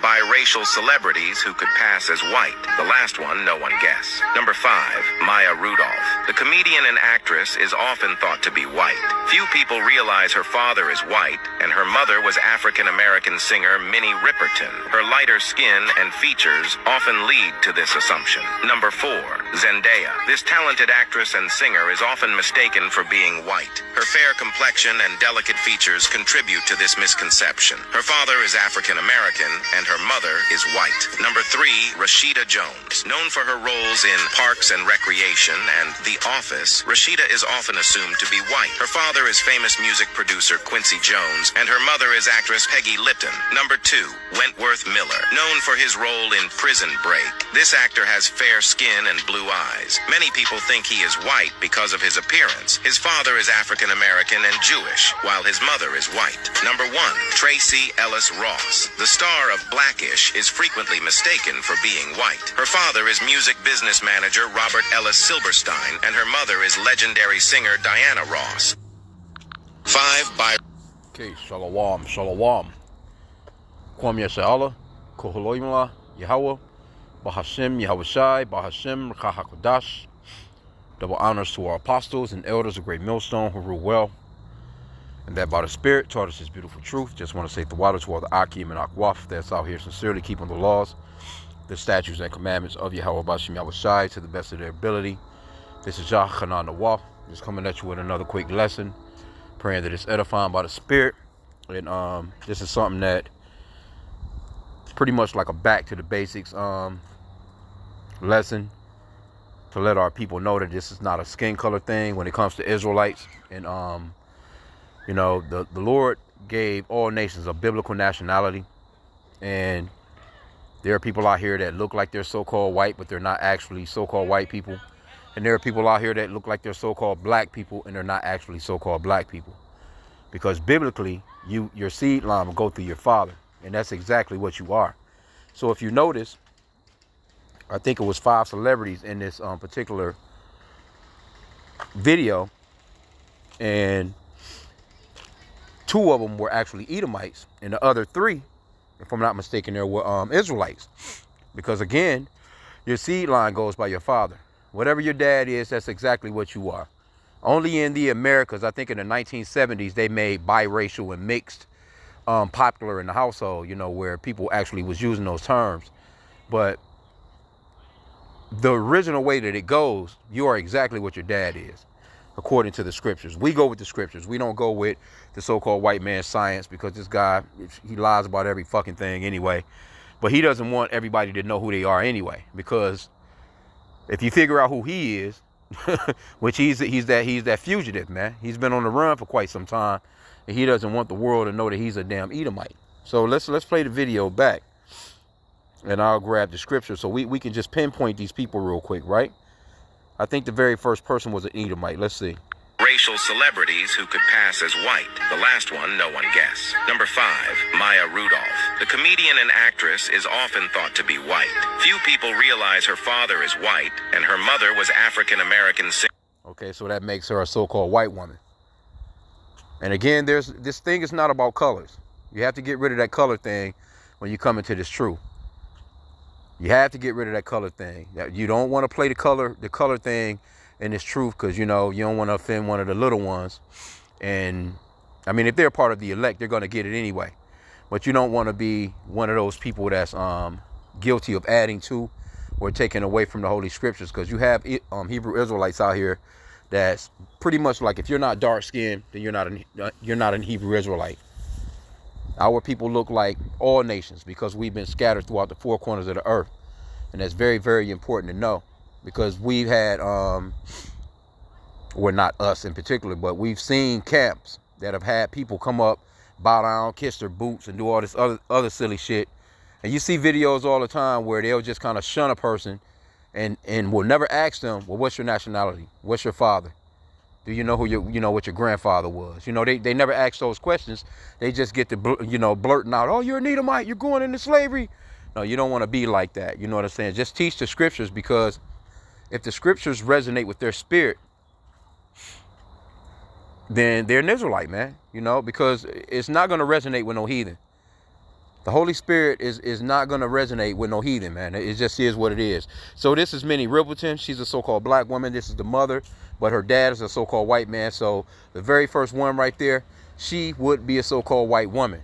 biracial celebrities who could pass as white. The last one, no one guessed. Number 5, Maya Rudolph. The comedian and actress is often thought to be white. Few people realize her father is white, and her mother was African-American singer Minnie Riperton. Her lighter skin and features often lead to this assumption. Number 4, Zendaya. This talented actress and singer is often mistaken for being white. Her fair complexion and delicate features contribute to this misconception. Her father is African-American, and her mother is white. Number 3, Rashida Jones. Known for her roles in Parks and Recreation and The Office, Rashida is often assumed to be white. Her father is famous music producer Quincy Jones, and her mother is actress Peggy Lipton. Number 2, Wentworth Miller. Known for his role in Prison Break, this actor has fair skin and blue eyes. Many people think he is white because of his appearance. His father is African-American and Jewish, while his mother is white. Number 1, Tracy Ellis Ross. The star of Blackish is frequently mistaken for being white. Her father is music business manager Robert Ellis Silberstein, and her mother is legendary singer Diana Ross. 5 by... Okay, shalom, shalom. Kwam Yasha'Allah, Koholoimala, Yahweh, Bahashim, Yahushai, Bahashim, Kahakodash. Double honors to our apostles and elders of Great Millstone who rule well, and that by the Spirit taught us His beautiful truth. Just want to say the water to all the H.I.M and Akwaf that's out here sincerely keeping the laws, the statutes and commandments of Yahweh Bashim Yahushai to the best of their ability. This is Yah Hanan Nawaf, just coming at you with another quick lesson, praying that it's edifying by the Spirit. And this is something that pretty much like a back to the basics lesson, to let our people know that this is not a skin color thing when it comes to Israelites. And you know, the Lord gave all nations a biblical nationality, and there are people out here that look like they're so-called white, but they're not actually so-called white people. And there are people out here that look like they're so-called black people, and they're not actually so-called black people. Because biblically, your seed line will go through your father, and that's exactly what you are. So if you notice, I think it was 5 celebrities in this particular video, and 2 of them were actually Edomites, and the other 3, if I'm not mistaken, there were Israelites. Because again, your seed line goes by your father. Whatever your dad is, that's exactly what you are. Only in the Americas, I think in the 1970s, they made biracial and mixed popular in the household, you know, where people actually was using those terms. But the original way that it goes, you are exactly what your dad is, according to the scriptures. We go with the scriptures. We don't go with the so-called white man's science, because this guy, he lies about every fucking thing anyway. But he doesn't want everybody to know who they are anyway, because if you figure out who he is, which he's that fugitive, man. He's been on the run for quite some time, and he doesn't want the world to know that he's a damn Edomite. So let's play the video back, and I'll grab the scripture so we can just pinpoint these people real quick, right? I think the very first person was an Edomite. Let's see. Racial celebrities who could pass as white. The last one, no one guessed. Number 5, Maya Rudolph. The comedian and actress is often thought to be white. Few people realize her father is white, and her mother was African-American. Okay, so that makes her a so-called white woman. And again, this thing is not about colors. You have to get rid of that color thing when you come into this truth. You have to get rid of that color thing. You don't want to play the color thing in this truth, because you know you don't want to offend one of the little ones. And I mean, if they're part of the elect, they're going to get it anyway. But you don't want to be one of those people that's guilty of adding to or taking away from the Holy Scriptures, because you have Hebrew Israelites out here that's pretty much like, if you're not dark skinned, then you're not an Hebrew Israelite. Our people look like all nations because we've been scattered throughout the 4 corners of the earth, and that's very, very important to know. Because we've had, well, not us in particular, but we've seen camps that have had people come up, bow down, kiss their boots, and do all this other silly shit. And you see videos all the time where they'll just kind of shun a person and will never ask them, well, what's your nationality? What's your father? Do you know who what your grandfather was? You know, they never ask those questions. They just get to, blurting out, oh, you're an Edomite, you're going into slavery. No, you don't want to be like that. You know what I'm saying? Just teach the scriptures, because if the scriptures resonate with their spirit, then they're an Israelite, man. You know, because it's not going to resonate with no heathen. The Holy Spirit is not going to resonate with no heathen, man. It just is what it is. So this is Minnie Rippleton. She's a so-called black woman. This is the mother, but her dad is a so-called white man. So the very first one right there, she would be a so-called white woman.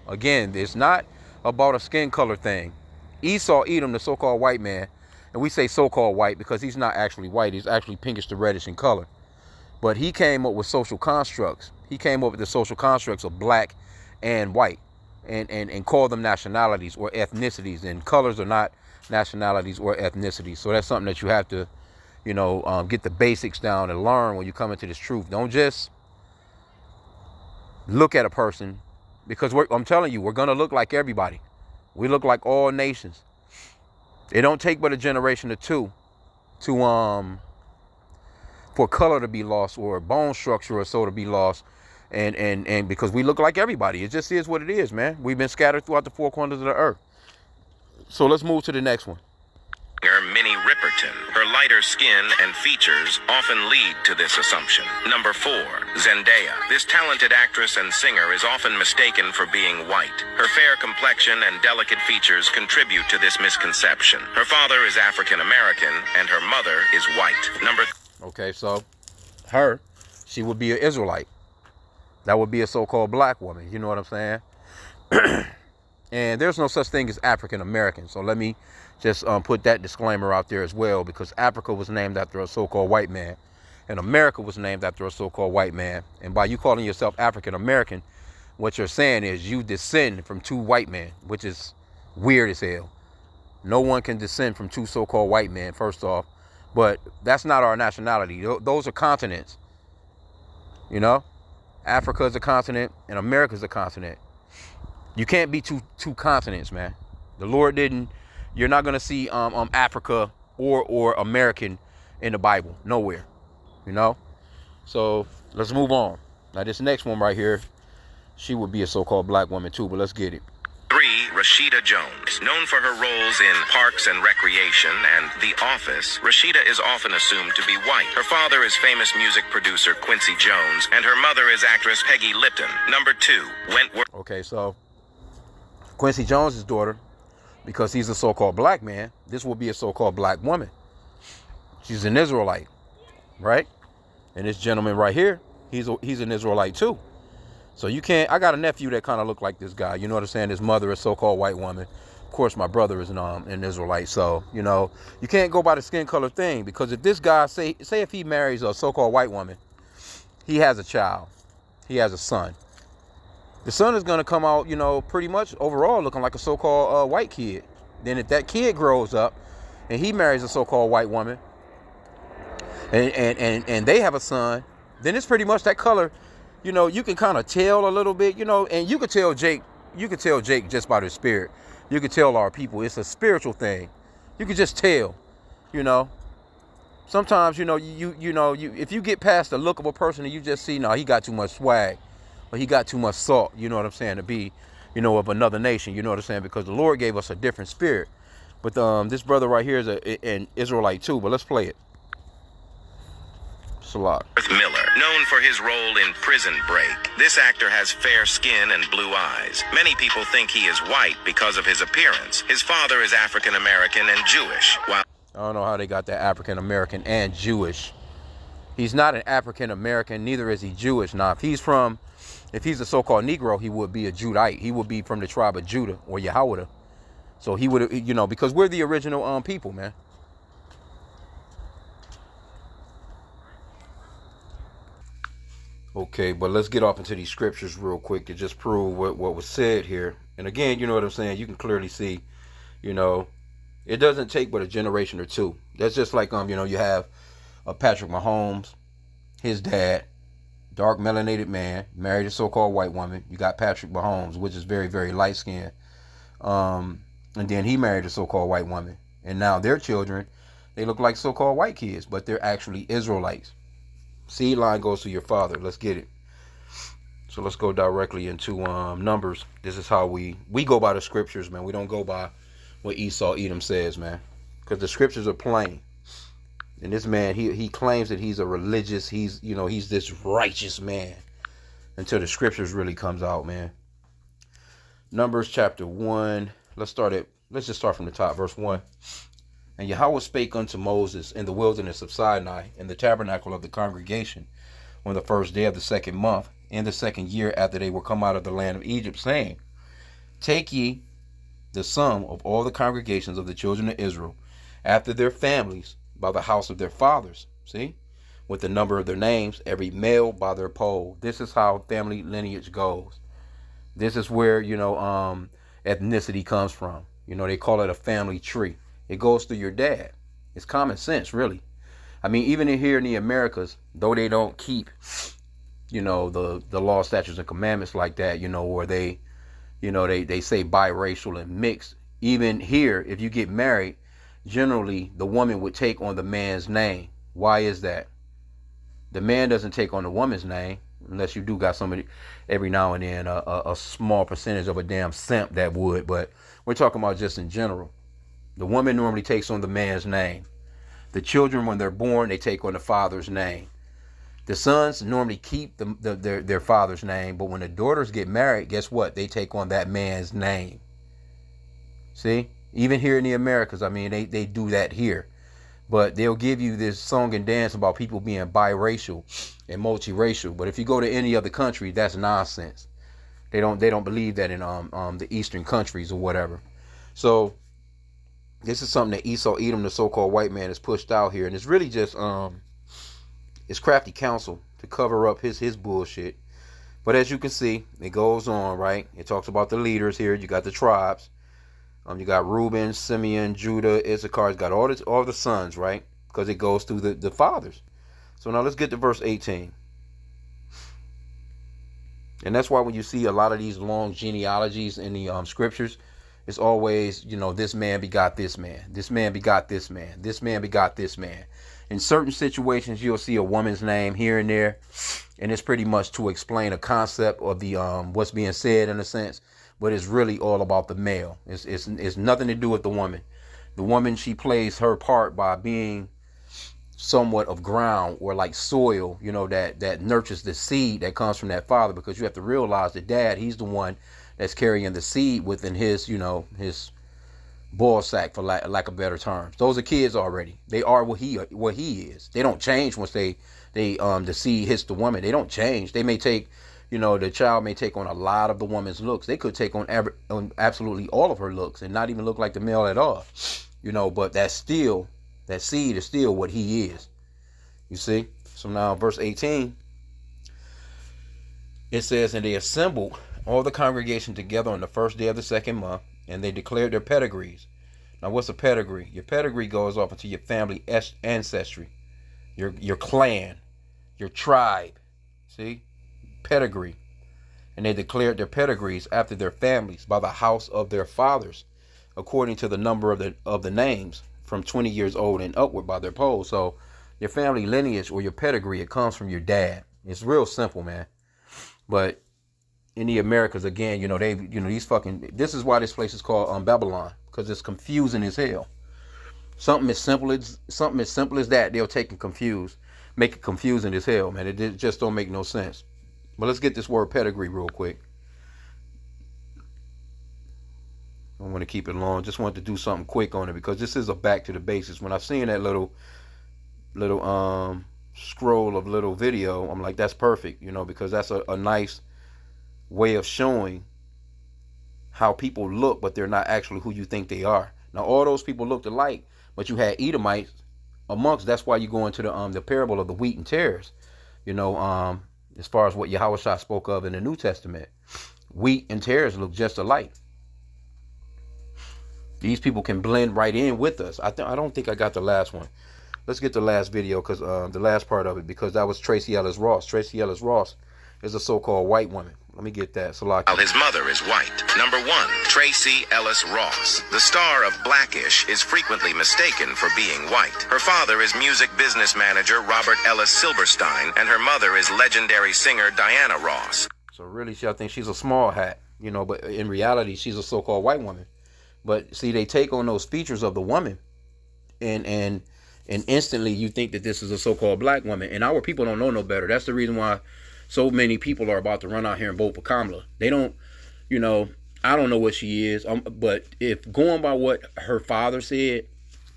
Again, it's not about a skin color thing. Esau, Edom, the so-called white man, and we say so-called white because he's not actually white. He's actually pinkish to reddish in color. But he came up with social constructs. He came up with the social constructs of black and white. And call them nationalities or ethnicities, and colors are not nationalities or ethnicities. So that's something that you have to, get the basics down and learn when you come into this truth. Don't just look at a person, because I'm telling you, we're gonna look like everybody. We look like all nations. It don't take but a generation or two to for color to be lost or bone structure or so to be lost. And because we look like everybody. It just is what it is, man. We've been scattered throughout the four corners of the earth. So let's move to the next one. Minnie Riperton. Her lighter skin and features often lead to this assumption. Number 4, Zendaya. This talented actress and singer is often mistaken for being white. Her fair complexion and delicate features contribute to this misconception. Her father is African American and her mother is white. Okay, so she would be an Israelite. That would be a so-called black woman. You know what I'm saying? And there's no such thing as African American. So let me just put that disclaimer out there as well, because Africa was named after a so-called white man, and America was named after a so-called white man. And by you calling yourself African American, what you're saying is you descend from two white men, which is weird as hell. No one can descend from two so-called white men, first off. But that's not our nationality. Those are continents. Africa is a continent and America is a continent. You can't be two continents, man. The Lord didn't. You're not gonna see Africa or American in the Bible. Nowhere. So let's move on. Now this next one right here, she would be a so-called black woman too, but let's get it. 3, Rashida Jones. Known for her roles in Parks and Recreation and The Office, Rashida is often assumed to be white. Her father is famous music producer Quincy Jones, and her mother is actress Peggy Lipton. Number 2, Wentworth. Okay, so Quincy Jones' daughter, because he's a so-called black man, this will be a so-called black woman. She's an Israelite, right? And this gentleman right here, he's an Israelite too. So you can't. I got a nephew that kind of look like this guy. You know what I'm saying? His mother is so-called white woman. Of course, my brother is an Israelite. So you can't go by the skin color thing, because if this guy say if he marries a so-called white woman, he has a child, he has a son. The son is gonna come out, pretty much overall looking like a so-called white kid. Then if that kid grows up and he marries a so-called white woman, and they have a son, then it's pretty much that color. You can kind of tell a little bit, and you could tell Jake just by the spirit. You could tell our people. It's a spiritual thing. You could just tell, Sometimes, if you get past the look of a person and you just see, no, he got too much swag, or he got too much salt, you know what I'm saying, to be, of another nation, you know what I'm saying, because the Lord gave us a different spirit. But this brother right here is an Israelite too, but let's play it. Salat. Miller, known for his role in Prison Break. This actor has fair skin and blue eyes. Many people think he is white because of his appearance. His father is African American and Jewish. While I don't know how they got that African American and Jewish. He's not an African American, neither is he Jewish. Now, if he's a so-called Negro, he would be a Judite. He would be from the tribe of Judah or Yahweh. So he would, because we're the original people, man. Okay, but let's get off into these scriptures real quick to just prove what was said here. And again, you know what I'm saying? You can clearly see, it doesn't take but a generation or two. That's just like, you have Patrick Mahomes, his dad, dark melanated man, married a so-called white woman. You got Patrick Mahomes, which is very, very light-skinned. And then he married a so-called white woman. And now their children, they look like so-called white kids, but they're actually Israelites. Seed line goes to your father. Let's get it. So let's go directly into Numbers. This is how we go by the scriptures, man. We don't go by what Esau, Edom says, man. Because the scriptures are plain. And this man, he claims that he's a religious, he's this righteous man. Until the scriptures really comes out, man. Numbers chapter 1. Let's just start from the top, verse 1. And Yahweh spake unto Moses in the wilderness of Sinai, in the tabernacle of the congregation, on the first day of the second month, in the second year after they were come out of the land of Egypt, saying, Take ye the sum of all the congregations of the children of Israel, after their families, by the house of their fathers. See? With the number of their names, every male by their poll. This is how family lineage goes. This is where, ethnicity comes from. They call it a family tree. It goes through your dad. It's common sense, really. I mean, even here in the Americas, though they don't keep, the law, statutes, and commandments like that, or they say biracial and mixed. Even here, if you get married, generally the woman would take on the man's name. Why is that? The man doesn't take on the woman's name, unless you do got somebody every now and then, a small percentage of a damn simp that would. But we're talking about just in general. The woman normally takes on the man's name. The children, when they're born, they take on the father's name. The sons normally keep their father's name, but when the daughters get married, guess what? They take on that man's name. See? Even here in the Americas, I mean, they do that here. But they'll give you this song and dance about people being biracial and multiracial. But if you go to any other country, that's nonsense. They don't believe that in the Eastern countries or whatever. So this is something that Esau Edom, the so-called white man, has pushed out here, and it's really just it's crafty counsel to cover up his bullshit. But as you can see, it goes on, right? It talks about the leaders here. You got the tribes. You got Reuben, Simeon, Judah, Issachar. It's got all the sons, right? Because it goes through the fathers. So now let's get to verse 18. And that's why when you see a lot of these long genealogies in the scriptures, it's always, this man begot this man. This man begot this man. This man begot this man. In certain situations, you'll see a woman's name here and there, and it's pretty much to explain a concept of the what's being said in a sense, but it's really all about the male. It's nothing to do with the woman. The woman, she plays her part by being somewhat of ground or like soil, that nurtures the seed that comes from that father, because you have to realize the dad, he's the one that's carrying the seed within his, his ball sack, for lack of better terms. Those are kids already. They are what he is. They don't change once the seed hits the woman. They don't change. They may take, the child may take on a lot of the woman's looks. They could take on absolutely all of her looks and not even look like the male at all. But that seed is still what he is. You see? So now verse 18, it says, and they assembled all the congregation together on the first day of the second month, and they declared their pedigrees. Now, what's a pedigree? Your pedigree goes off into your family ancestry, your clan, your tribe. See? Pedigree. And they declared their pedigrees after their families by the house of their fathers, according to the number of the names, from 20 years old and upward by their polls. So your family lineage or your pedigree, it comes from your dad. It's real simple, man. But in the Americas, again, this is why this place is called Babylon, because it's confusing as hell. Something as simple as that, they'll take and make it confusing as hell, man. It just don't make no sense. But let's get this word pedigree real quick. I don't want to keep it long. Just want to do something quick on it, because this is a back to the basics. When I've seen that little scroll of little video, I'm like, that's perfect, because that's a nice way of showing how people look, but they're not actually who you think they are. Now, all those people looked alike, but you had Edomites amongst. That's why you go into the parable of the wheat and tares. As far as what Yahushua spoke of in the New Testament, wheat and tares look just alike. These people can blend right in with us. I don't think I got the last one. Let's get the last video, because the last part of it, because that was Tracy Ellis Ross. Tracy Ellis Ross is a so-called white woman. Let me get that. While his mother is white. Number 1, Tracy Ellis Ross. The star of Blackish is frequently mistaken for being white. Her father is music business manager Robert Ellis Silverstein, and her mother is legendary singer Diana Ross. So really, I think she's a small hat, but in reality, she's a so-called white woman. But see, they take on those features of the woman, and instantly you think that this is a so-called black woman. And our people don't know no better. That's the reason why so many people are about to run out here and vote for Kamala. They don't, I don't know what she is. But if going by what her father said,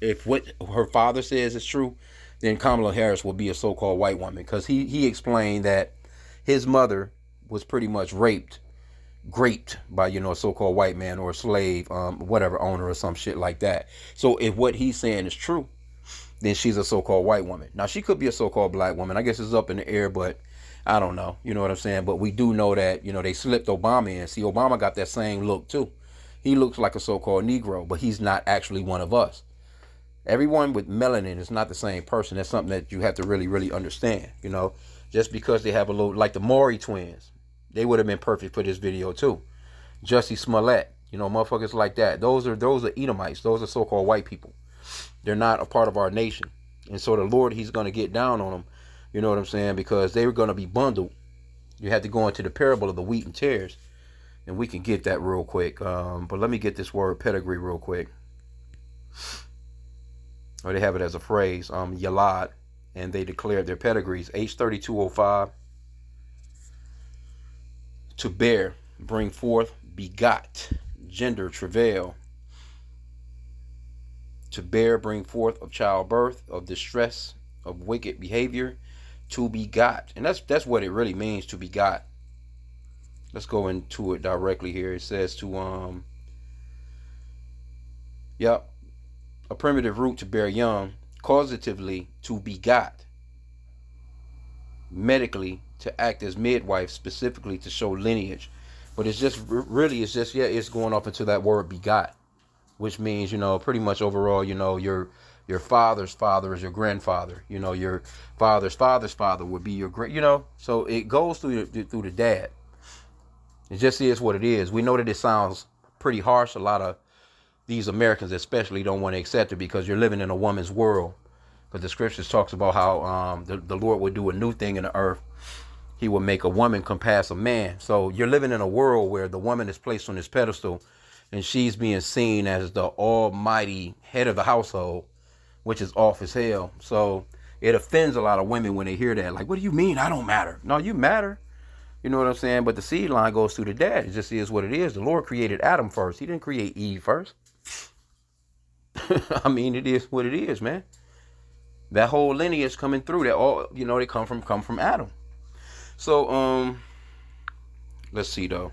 if what her father says is true, then Kamala Harris will be a so-called white woman, because he explained that his mother was pretty much raped by, a so-called white man or a slave, whatever, owner or some shit like that. So if what he's saying is true, then she's a so-called white woman. Now she could be a so-called black woman. I guess it's up in the air, but I don't know. You know what I'm saying? But we do know that, they slipped Obama in. See, Obama got that same look too. He looks like a so-called Negro, but he's not actually one of us. Everyone with melanin is not the same person. That's something that you have to really, really understand. Just because they have a little, like the Maury twins, they would have been perfect for this video too. Jussie Smollett, motherfuckers like that. Those are Edomites. Those are so-called white people. They're not a part of our nation. And so the Lord, he's going to get down on them. You know what I'm saying? Because they were going to be bundled. You had to go into the parable of the wheat and tares. And we can get that real quick. But let me get this word pedigree real quick. Or they have it as a phrase, Yalad. And they declared their pedigrees. H3205. To bear, bring forth, begot, gender, travail. To bear, bring forth, of childbirth, of distress, of wicked behavior, to begot. And that's what it really means, to begot. Let's go into it directly here. It says to a primitive root, to bear young, causatively, to begot, medically, to act as midwife, specifically to show lineage. But it's just really, it's going off into that word begot, which means, pretty much overall, your father's father is your grandfather. Your father's father's father would be your great, so it goes through the dad. It just is what it is. We know that it sounds pretty harsh. A lot of these Americans especially don't want to accept it, because you're living in a woman's world. But the scriptures talks about how the Lord would do a new thing in the earth. He will make a woman compass a man. So you're living in a world where the woman is placed on this pedestal, and she's being seen as the almighty head of the household, which is off as hell. So it offends a lot of women when they hear that. Like, what do you mean I don't matter? No, you matter. You know what I'm saying? But the seed line goes through the dad. It just is what it is. The Lord created Adam first. He didn't create Eve first. I mean, it is what it is, man. That whole lineage coming through, that all, they come from Adam. So, let's see though.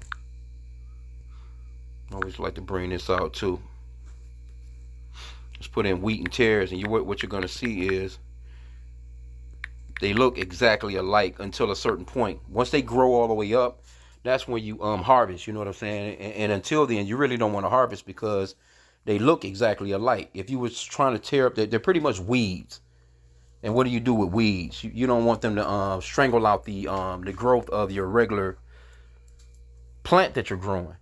I always like to bring this out too. Let's put in wheat and tares, and what you're gonna see is they look exactly alike until a certain point. Once they grow all the way up, that's when you harvest. You know what I'm saying? And until then, you really don't want to harvest, because they look exactly alike. If you was trying to tear up, they're pretty much weeds. And what do you do with weeds? You don't want them to strangle out the growth of your regular plant that you're growing.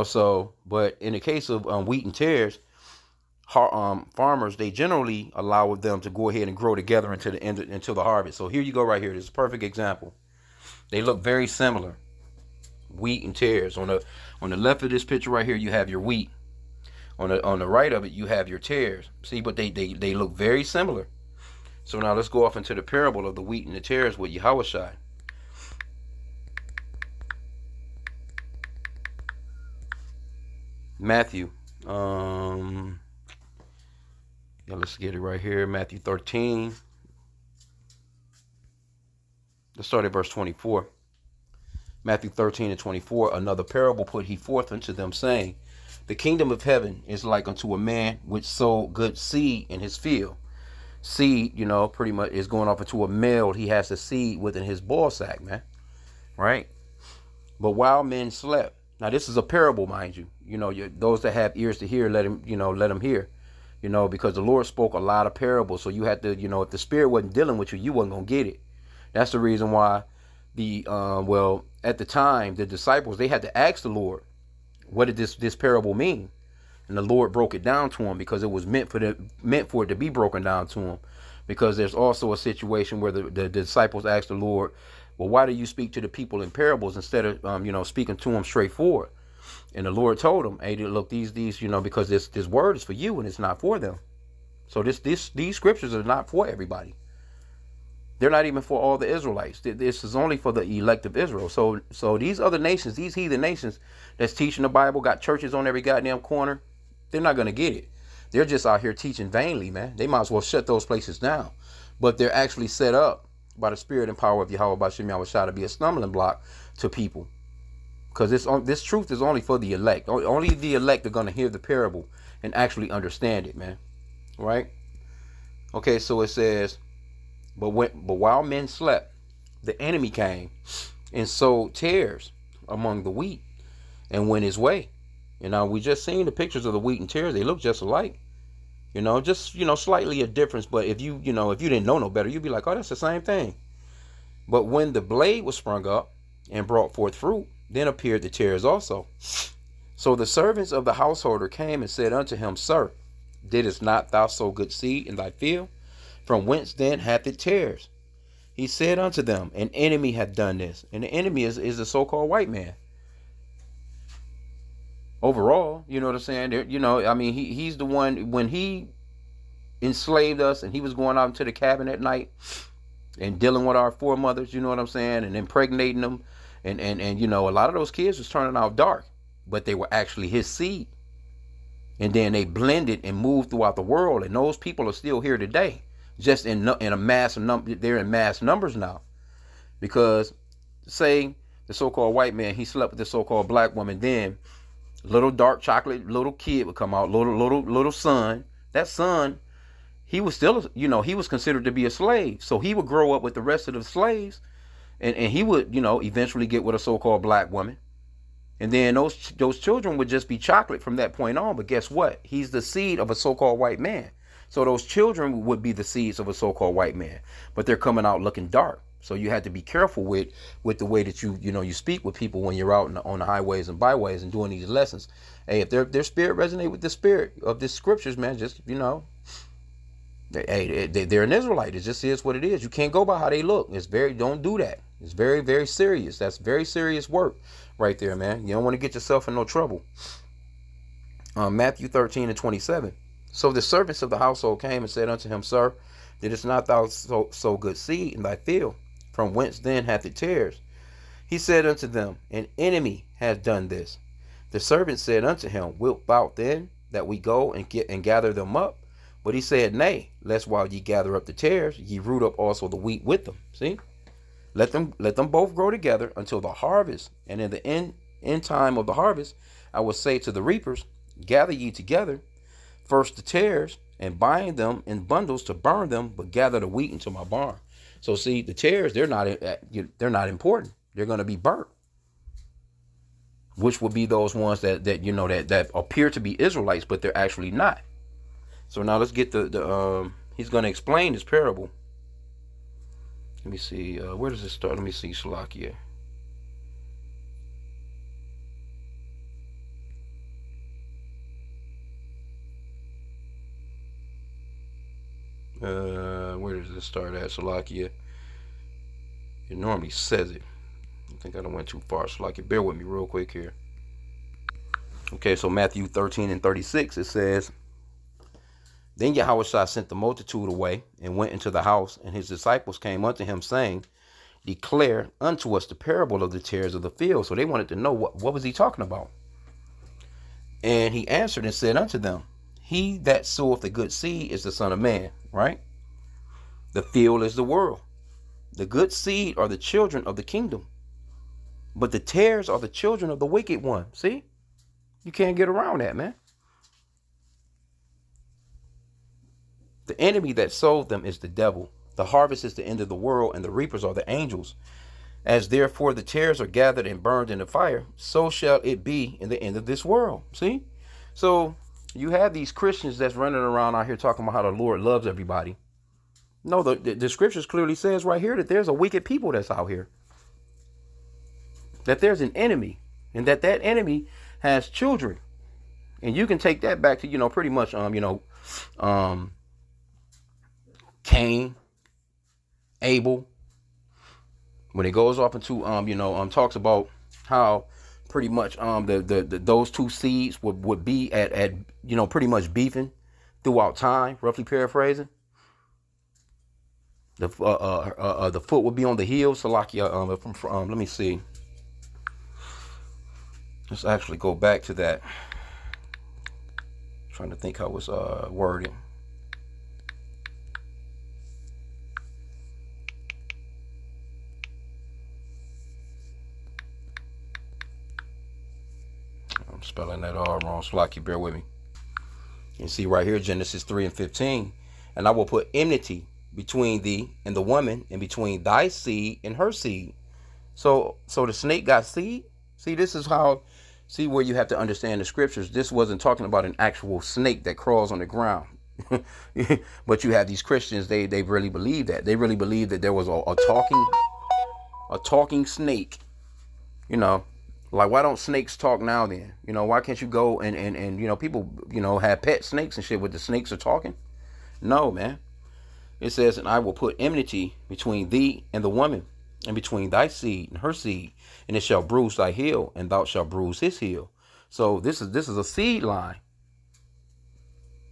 So, but in the case of wheat and tares, farmers, they generally allow them to go ahead and grow together until the harvest. So here you go right here. This is a perfect example. They look very similar. Wheat and tares. On the left of this picture right here, you have your wheat. On the right of it, you have your tares. See, but they look very similar. So now let's go off into the parable of the wheat and the tares with Yahushua. Matthew. Let's get it right here. Matthew 13. Let's start at verse 24. Matthew 13 and 24. Another parable put he forth unto them, saying, the kingdom of heaven is like unto a man which sowed good seed in his field. Seed, pretty much is going off into a mill. He has the seed within his ball sack, man. Right? But while men slept. Now, this is a parable, mind you. Those that have ears to hear, let them hear. Because the Lord spoke a lot of parables. So you had to, if the Spirit wasn't dealing with you, you wasn't going to get it. That's the reason why at the time, the disciples, they had to ask the Lord, what did this parable mean? And the Lord broke it down to him, because it was meant for it to be broken down to him. Because there's also a situation where the disciples asked the Lord, well, why do you speak to the people in parables instead of speaking to them straightforward? And the Lord told them, hey, look, these because this word is for you and it's not for them. So these scriptures are not for everybody. They're not even for all the Israelites. This is only for the elect of Israel. So these other nations, these heathen nations that's teaching the Bible, got churches on every goddamn corner, they're not going to get it. They're just out here teaching vainly, man. They might as well shut those places down. But they're actually set up by the spirit and power of Yahweh Bashim Yahushua to be a stumbling block to people. Because this truth is only for the elect. Only the elect are going to hear the parable and actually understand it, man. Right? Okay, so it says, but while men slept, the enemy came and sowed tares among the wheat and went his way. We just seen the pictures of the wheat and tares. They look just alike. Just slightly a difference. But if you didn't know no better, you'd be like, oh, that's the same thing. But when the blade was sprung up and brought forth fruit, then appeared the tares also. So the servants of the householder came and said unto him, Sir, didst not thou sow good seed in thy field? From whence then hath it tares? He said unto them, An enemy hath done this. And the enemy is the so-called white man. Overall, you know what I'm saying? He's the one, when he enslaved us and he was going out into the cabin at night and dealing with our foremothers, you know what I'm saying, and impregnating them. And a lot of those kids was turning out dark, but they were actually his seed. And then they blended and moved throughout the world. And those people are still here today, just in a mass number. They're in mass numbers now, because say the so-called white man, he slept with the so-called black woman. Then little dark chocolate little kid would come out, little son. That son, he was still, he was considered to be a slave. So he would grow up with the rest of the slaves, and he would, eventually get with a so-called black woman. And then those children would just be chocolate from that point on. But guess what? He's the seed of a so-called white man. So those children would be the seeds of a so-called white man. But they're coming out looking dark. So you had to be careful with the way that you speak with people when you're out on the highways and byways and doing these lessons. Hey, if their spirit resonate with the spirit of the scriptures, man, just, they're an Israelite. It just is what it is. You can't go by how they look. Don't do that. It's very, very serious. That's very serious work right there, man. You don't want to get yourself in no trouble. Matthew 13:27. So the servants of the household came and said unto him, Sir, didst not thou sow good seed in thy field? From whence then hath it tares? He said unto them, An enemy hath done this. The servant said unto him, Wilt thou then that we go and gather them up? But he said, Nay, lest while ye gather up the tares, ye root up also the wheat with them. See? Let them both grow together until the harvest. And in the end time of the harvest, I will say to the reapers, Gather ye together first the tares, and bind them in bundles to burn them, but gather the wheat into my barn. So see, the tares, they're not important. They're going to be burnt, which will be those ones that appear to be Israelites, but they're actually not. So now let's get he's going to explain this parable. Let me see. Where does it start? Let me see. Shalakia. Where does it start at? Shalakia. It normally says it. I think I done went too far. Shalakia, bear with me real quick here. Okay, so Matthew 13:36, it says, Then Yahushua sent the multitude away and went into the house, and his disciples came unto him, saying, Declare unto us the parable of the tares of the field. So they wanted to know what was he talking about. And he answered and said unto them, He that soweth the good seed is the Son of Man, right? The field is the world. The good seed are the children of the kingdom, but the tares are the children of the wicked one. See? You can't get around that, man. The enemy that sowed them is the devil. The harvest is the end of the world, and the reapers are the angels. As therefore the tares are gathered and burned in the fire, so shall it be in the end of this world. See? So you have these Christians that's running around out here talking about how the Lord loves everybody. No, the scriptures clearly says right here that there's a wicked people that's out here. That there's an enemy, and that enemy has children. And you can take that back to, pretty much, Cain, Abel. When it goes off into, talks about how pretty much those two seeds would be at pretty much beefing throughout time, roughly paraphrasing. The foot will be on the heel. Salakia. Let me see. Let's actually go back to that. I'm trying to think how it was worded. I'm spelling that all wrong. Salakia, bear with me. You see right here, Genesis 3:15. And I will put enmity between thee and the woman, and between thy seed and her seed. So the snake got seed. See, this is how. See where you have to understand the scriptures. This wasn't talking about an actual snake that crawls on the ground. But you have these Christians. They really believe that. They really believe that there was a talking snake. You know, like, why don't snakes talk now then? You know, why can't you go and you know, people, you know, have pet snakes and shit where the snakes are talking? No, man. It says, and I will put enmity between thee and the woman, and between thy seed and her seed, and it shall bruise thy heel, and thou shalt bruise his heel. So this is a seed line.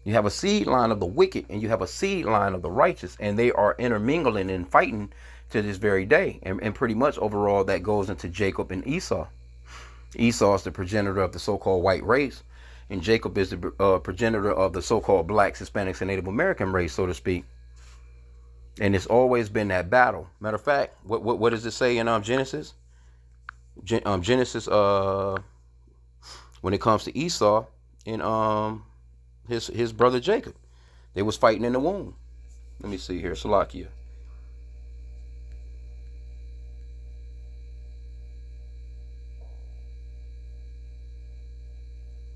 You have a seed line of the wicked, and you have a seed line of the righteous, and they are intermingling and fighting to this very day. And pretty much overall that goes into Jacob and Esau. Esau is the progenitor of the so-called white race, and Jacob is the progenitor of the so-called blacks, Hispanics, and Native American race, so to speak. And it's always been that battle. Matter of fact, what does it say in Genesis? Genesis, when it comes to Esau and his brother Jacob, they was fighting in the womb. Let me see here, Salakia.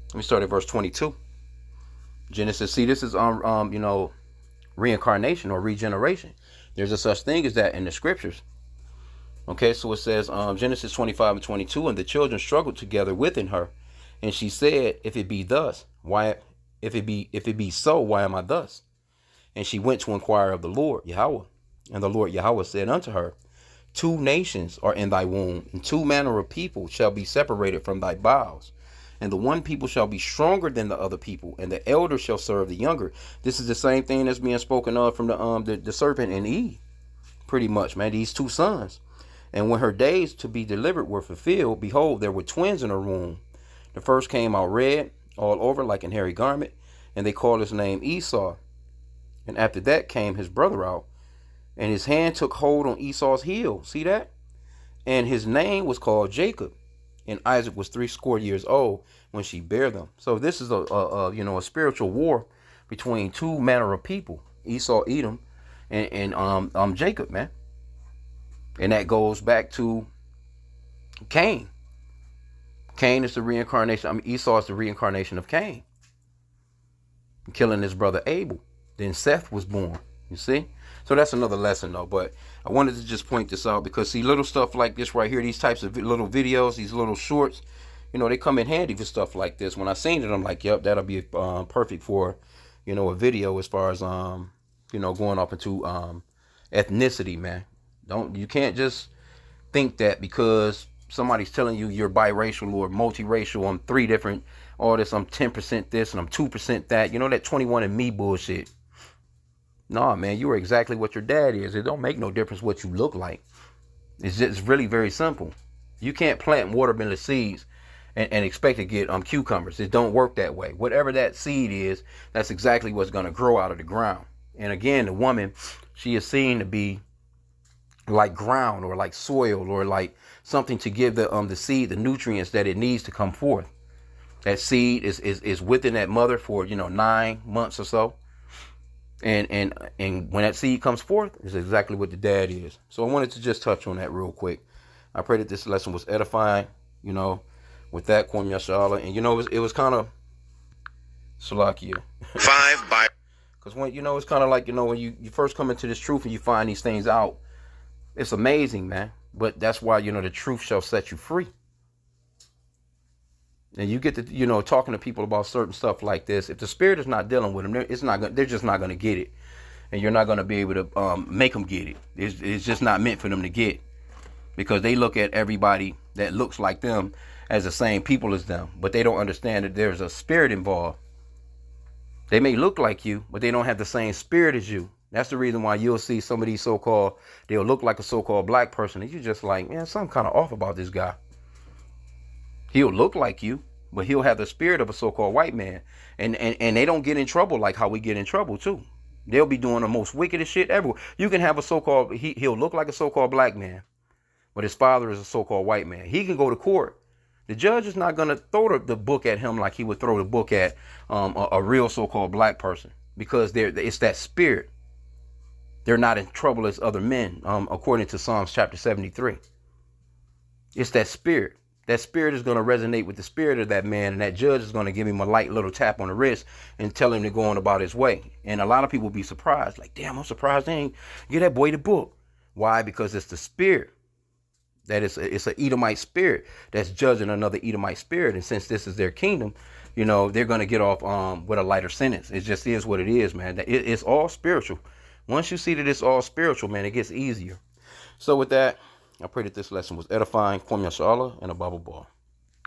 Let me start at verse 22. Genesis. See, this is you know, reincarnation or regeneration. There's a such thing as that in the scriptures. Okay, so it says Genesis 25:22, and the children struggled together within her, and she said, if it be thus, why? If it be so, why am I thus? And she went to inquire of the Lord Yahweh, and the Lord Yahweh said unto her, 2 nations are in thy womb, and 2 manner of people shall be separated from thy bowels. And the one people shall be stronger than the other people, and the elder shall serve the younger. This is the same thing that's being spoken of from the serpent and Eve. Pretty much, man, these 2 sons. And when her days to be delivered were fulfilled, behold, there were twins in her womb. The first came out red all over like an hairy garment, and they called his name Esau. And after that came his brother out, and his hand took hold on Esau's heel. See that? And his name was called Jacob. And Isaac was 80 years old when she bare them. So this is a spiritual war between 2 manner of people, Esau, Edom, and Jacob, man. And that goes back to Cain. Cain is the reincarnation. Esau is the reincarnation of Cain, killing his brother Abel. Then Seth was born. You see? So that's another lesson, though. But I wanted to just point this out because, see, little stuff like this right here, these types of little videos, these little shorts, you know, they come in handy for stuff like this. When I seen it, I'm like, yep, that'll be perfect for, you know, a video as far as, you know, going off into ethnicity, man. You can't just think that because somebody's telling you you're biracial or multiracial, I'm 3 different, all this, I'm 10% this and I'm 2% that. You know, that 21andMe bullshit. Nah, man, you are exactly what your dad is. It don't make no difference what you look like. It's just really very simple. You can't plant watermelon seeds and expect to get cucumbers. It don't work that way. Whatever that seed is, that's exactly what's going to grow out of the ground. And again, the woman, she is seen to be like ground or like soil or like something to give the seed the nutrients that it needs to come forth. That seed is within that mother for 9 months or so. And when that seed comes forth, it's exactly what the dad is. So I wanted to just touch on that real quick. I pray that this lesson was edifying, with that, Kwam Yashala. And, it was kind of Salakia. 5 by... Because when, it's kind of like, when you first come into this truth and you find these things out, it's amazing, man. But that's why, the truth shall set you free. And you get to, talking to people about certain stuff like this. If the spirit is not dealing with them, they're just not going to get it. And you're not going to be able to make them get it. It's just not meant for them to get. Because they look at everybody that looks like them as the same people as them. But they don't understand that there's a spirit involved. They may look like you, but they don't have the same spirit as you. That's the reason why you'll see some of these so-called, they'll look like a so-called black person, and you're just like, man, something kind of off about this guy. He'll look like you, but he'll have the spirit of a so-called white man. And they don't get in trouble like how we get in trouble too. They'll be doing the most wickedest shit ever. You can have a so-called, he'll look like a so-called black man, but his father is a so-called white man. He can go to court. The judge is not going to throw the book at him like he would throw the book at a real so-called black person, because it's that spirit. They're not in trouble as other men, according to Psalms chapter 73. It's that spirit. That spirit is going to resonate with the spirit of that man, and that judge is going to give him a light little tap on the wrist and tell him to go on about his way. And a lot of people be surprised, like, damn, I'm surprised they ain't give that boy the book. Why? Because it's the spirit. It's an Edomite spirit that's judging another Edomite spirit. And since this is their kingdom, you know, they're going to get off with a lighter sentence. It just is what it is, man. It's all spiritual. Once you see that it's all spiritual, man, it gets easier. So with that, I pray that this lesson was edifying. Kwame Yashala and a Bible ball.